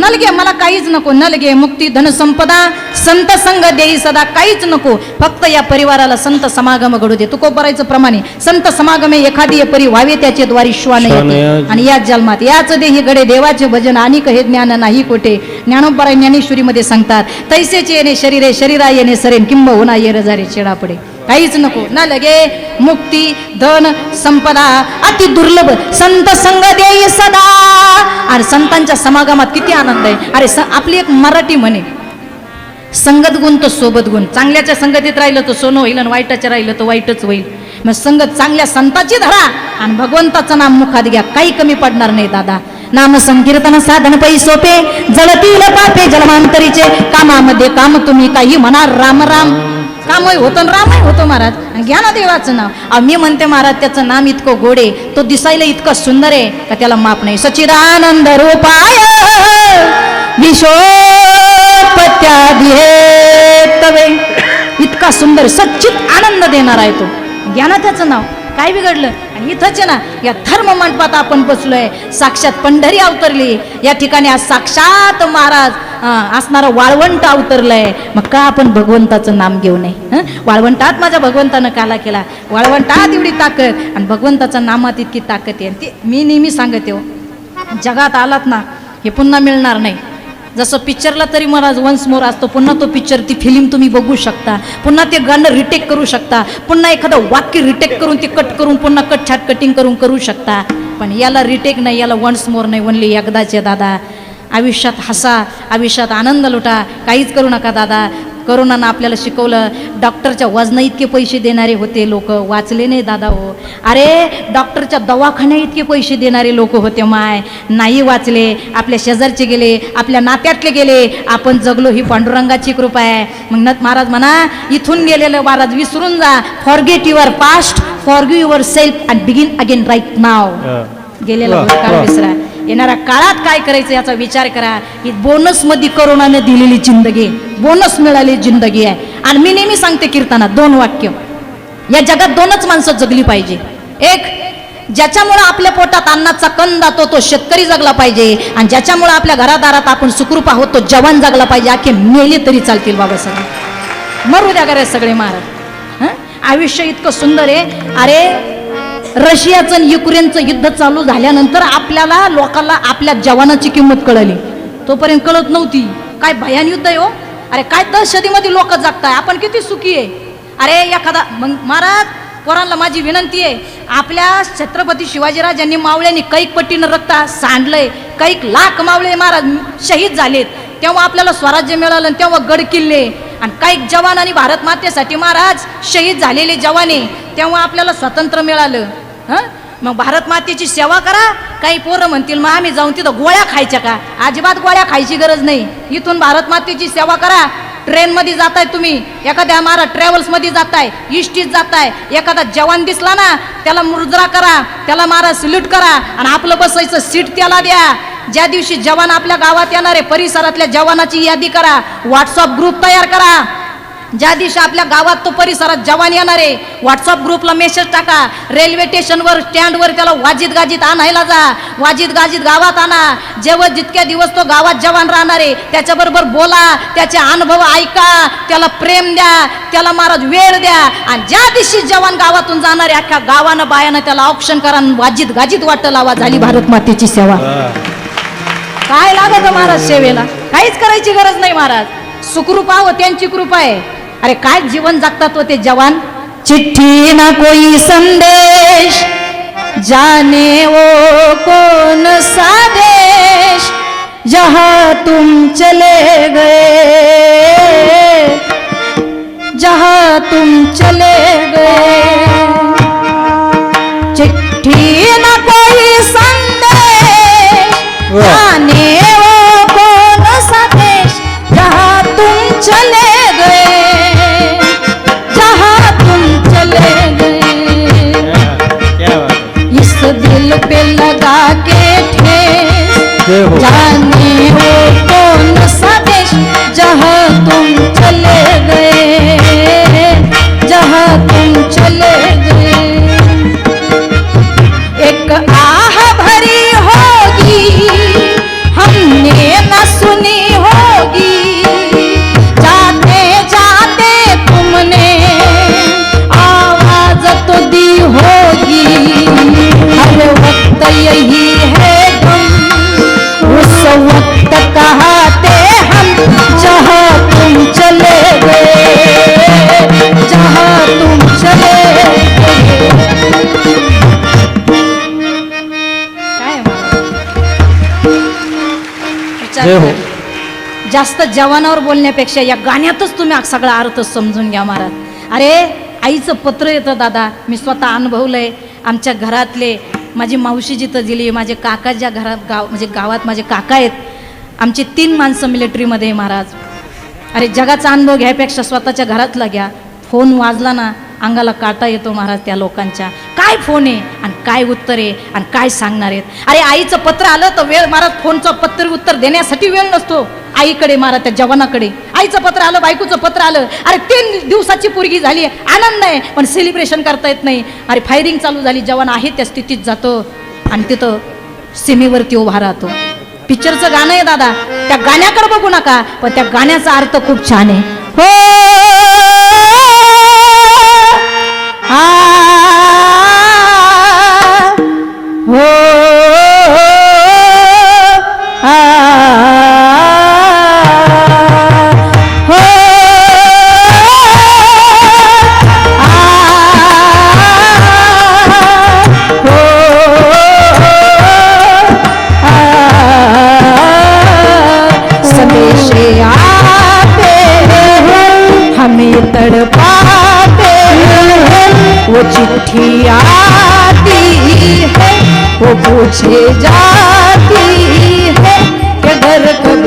नलगे मला काहीच नको. नलगे मुक्ती धन संपदा, संत संग देई सदा. काहीच नको, फक्त या परिवाराला संत समागम घडू दे. तुकोबरायचं प्रमाणे संत समागमे एखादी परी व्हावे त्याचे द्वारी श्वान येते. आणि याच जन्मात याच देही गडे देवाचे भजन आणि हे ज्ञान नाही कोठे. ज्ञानोबराय ज्ञानेश्वरी मध्ये सांगतात, तैसेचे येणे शरीरे शरीरा येणे सरेन, किंबहुना ये रजारे चेडा पडे. काहीच नको ना लगे मुक्ती धन संपदा अति दुर्लभ संत संग देई सदा. आणि संतांच्या समागमात किती आनंद आहे. अरे आपली एक मराठी म्हणे, संगत गुण तो सोबत गुण. चांगल्याच्या संगतीत राहिलं तर सोनं होईल आणि वाईटाच्या राहिलं तर वाईटच होईल. मग संगत चांगल्या संताची धरा आणि भगवंताचं नाम मुखात घ्या, काही कमी पडणार नाही दादा. नाम संकीर्तन साधन पै सोपे जळतील पापे जन्मांतरीचे. कामामध्ये काम तुम्ही काही म्हणा राम राम. कामही होतं रामही होतो महाराज. घ्या ना देवाचं नाव. मी म्हणते महाराज त्याचं नाम इतकं गोडे, तो दिसायला इतकं सुंदर आहे का त्याला माप नाही. सच्चिदानंद रूपाय विश्वोपत्यादिहेतवे. इतका सुंदर सच्चित आनंद देणार आहे तो. घ्या ना त्याचं नाव, काय बिघडलं. आणि इथंच आहे ना या धर्म मंडपात आपण बसलोय, साक्षात पंढरी अवतरली या ठिकाणी. आज साक्षात महाराज असणारं वाळवंट अवतरलंय. मग का आपण भगवंताचं नाम घेऊ नये. वाळवंटात माझ्या भगवंतानं काला केला. वाळवंटात एवढी ताकद आणि भगवंताच्या नामात इतकी ताकद आहे. ती मी नेहमी सांगते हो, जगात आलात ना हे पुन्हा मिळणार नाही. जसं पिक्चरला तरी महाराज वन्स मोर असतो, पुन्हा तो पिक्चर ती फिल्म तुम्ही बघू शकता, पुन्हा ते गाणं रिटेक करू शकता, पुन्हा एखादं वाक्य रिटेक करून ते कट करून पुन्हा छाट कटिंग करून करू शकता. पण याला रिटेक नाही, याला वन्स मोर नाही, ओनली एकदाचे दादा. आयुष्यात हसा, आयुष्यात आनंद लुटा, काहीच करू नका दादा. करोनानं आपल्याला शिकवलं. डॉक्टरच्या वजना इतके पैसे देणारे होते लोक, वाचले नाही दादा हो. अरे डॉक्टरच्या दवाखान्या इतके पैसे देणारे लोक होते माय, नाही वाचले. आपल्या शेजारचे गेले, आपल्या नात्यातले गेले, आपण जगलो. ही पांडुरंगाची कृपा आहे. मग महाराज म्हणा इथून गेलेलं महाराज विसरून जा. Forget your past, forgive yourself and begin again right now. गेलेला भूतकाळ विसरा. येणाऱ्या काळात काय करायचं याचा विचार करा. ही बोनस मध्ये करोनाने दिलेली जिंदगी, बोनस मिळाली जिंदगी आहे. आणि मी नेहमी सांगते कीर्तनात 2 वाक्य, या जगात 2च माणसं जगली पाहिजे. एक, ज्याच्यामुळे आपल्या पोटात अन्नाचा कण जातो तो शेतकरी जगला पाहिजे. आणि ज्याच्यामुळे आपल्या घरादारात आपण सुखरूप आहोत तो जवान जगला पाहिजे. आखे मेले तरी चालतील बाबा, सगळे मरू द्या करे सगळे महाराज. आयुष्य इतकं सुंदर आहे. अरे रशियाचं आणि युक्रेनचं युद्ध चालू झाल्यानंतर आपल्याला लोकांना आपल्या जवानाची किंमत कळली. तोपर्यंत कळत नव्हती. काय भयान युद्ध आहे हो. अरे काय दहशतीमध्ये लोक जगताय, आपण किती सुखी आहे. अरे एखादा मग महाराज पोरांना माझी विनंती आहे, आपल्या छत्रपती शिवाजीराजांनी मावळ्यांनी कैक पट्टीनं रक्त सांडलंय, कैक लाख मावळे महाराज शहीद झालेत, तेव्हा आपल्याला स्वराज्य मिळालं. तेव्हा गड किल्ले आणि काही जवान आणि भारत मातेसाठी महाराज शहीद झालेले जवाने, तेव्हा आपल्याला स्वातंत्र्य मिळालं. मग भारत मातेची सेवा करा. काही पोरं म्हणतील मग आम्ही जाऊन तिथं गोळ्या खायच्या का. अजिबात गोळ्या खायची गरज नाही. इथून भारत मातेची सेवा करा. ट्रेनमध्ये जाताय तुम्ही, एखाद्या महाराज ट्रॅव्हल्समध्ये जाताय, इष्टीत जाताय, एखादा जवान दिसला ना त्याला मुजरा करा, त्याला महाराज सल्यूट करा आणि आपलं बसायचं सीट त्याला द्या. ज्या दिवशी जवान आपल्या गावात येणारे परिसरातल्या जवानाची यादी करा, व्हॉट्सअप ग्रुप तयार करा. ज्या दिवशी आपल्या गावात तो परिसरात जवान येणारे व्हॉट्सअप ग्रुपला मेसेज टाका. रेल्वे स्टेशनवर स्टँडवर त्याला वाजीत गाजीत आणायला जा, वाजीत गाजीत गावात आणा. जेव्हा जितक्या दिवस तो गावात जवान राहणारे त्याच्याबरोबर बोला, त्याचे अनुभव ऐका, त्याला प्रेम द्या, त्याला महाराज वेळ द्या. आणि ज्या दिवशी जवान गावातून जाणारे अख्ख्या गावानं बायानं त्याला ऑप्शन करा, वाजीत गाजीत वाट लावा. झाली भारत मातेची सेवा. काय लागत महाराज सेवेला, काहीच करायची गरज नाही महाराज. सुखरूप आहो, त्यांची कृपा आहे. अरे काय जीवन जगतात होते जवान. चिट्ठी ना कोई संदेश जाने वो कौन सा देश, जहां तुम चले गए, जहां तुम चले गए. चिट्ठी ना कोई संदेश जाने वो कौन सा देश, जहां तुम चले दिल पे लगा के ठेस, जाने वो कौन सा देश, जहाँ तुम चले गए, जहाँ तुम चले गए. जास्त जवानावर बोलण्यापेक्षा या गाण्यातच तुम्ही सगळा अर्थ समजून घ्या महाराज. अरे आईचं पत्र येतं दादा, मी स्वतः अनुभवलंय. आमच्या घरातले माझी मावशी जिथं दिली, माझे काका ज्या घरात म्हणजे गावात माझे काका आहेत, आमची 3 माणसं मिलिटरीमध्ये महाराज. अरे जगाचा अनुभव घ्यायपेक्षा स्वतःच्या घरातला घ्या. फोन वाजला ना अंगाला काटा येतो महाराज त्या लोकांच्या. काय फोन आहे आणि काय उत्तर आहे आणि काय सांगणार आहेत. अरे आईचं पत्र आलं तर वेळ महाराज, फोनचं पत्र उत्तर देण्यासाठी वेळ नसतो आईकडे महाराज, त्या जवानाकडे. आईचं पत्र आलं, बायकोचं पत्र आलं, अरे 3 दिवसाची पोरगी झाली, आनंद आहे पण सेलिब्रेशन करता येत नाही. अरे फायरिंग चालू झाली, जवान आहे त्या स्थितीत जातो आणि तिथं सीमेवरती उभा राहतो. पिक्चरचं गाणं आहे दादा, त्या गाण्याकडे बघू नका, पण त्या गाण्याचा अर्थ खूप छान आहे. हो तड़पाते वो चिट्ठी आती है, वो पूछे जाती है कि घर कब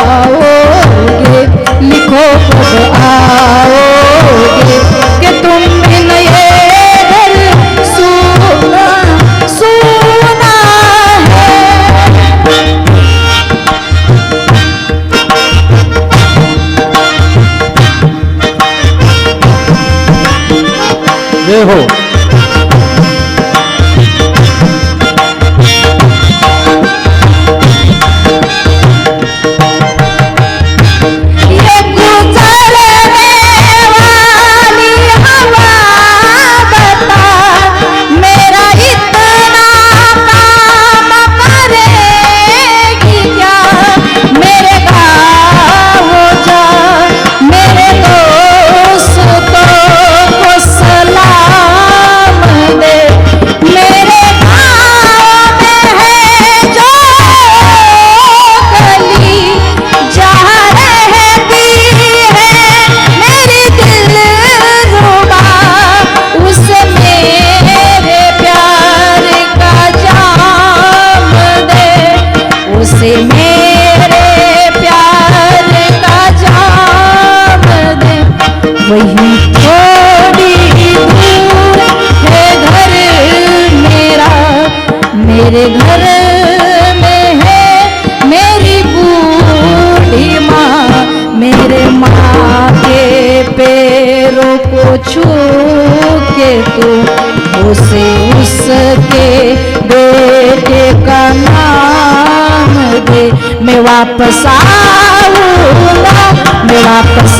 आओगे, लिखो कब आओगे कि तुम बिन ये घर सूना सूना है. जय हो. वही थोड़ी दूर है घर मेरा, मेरे घर में है मेरी बूढ़ी माँ. मेरे माँ के पैरों को छू के तू उसे उसके बेटे का नाम दे. मैं वापस आऊँगा, मैं वापस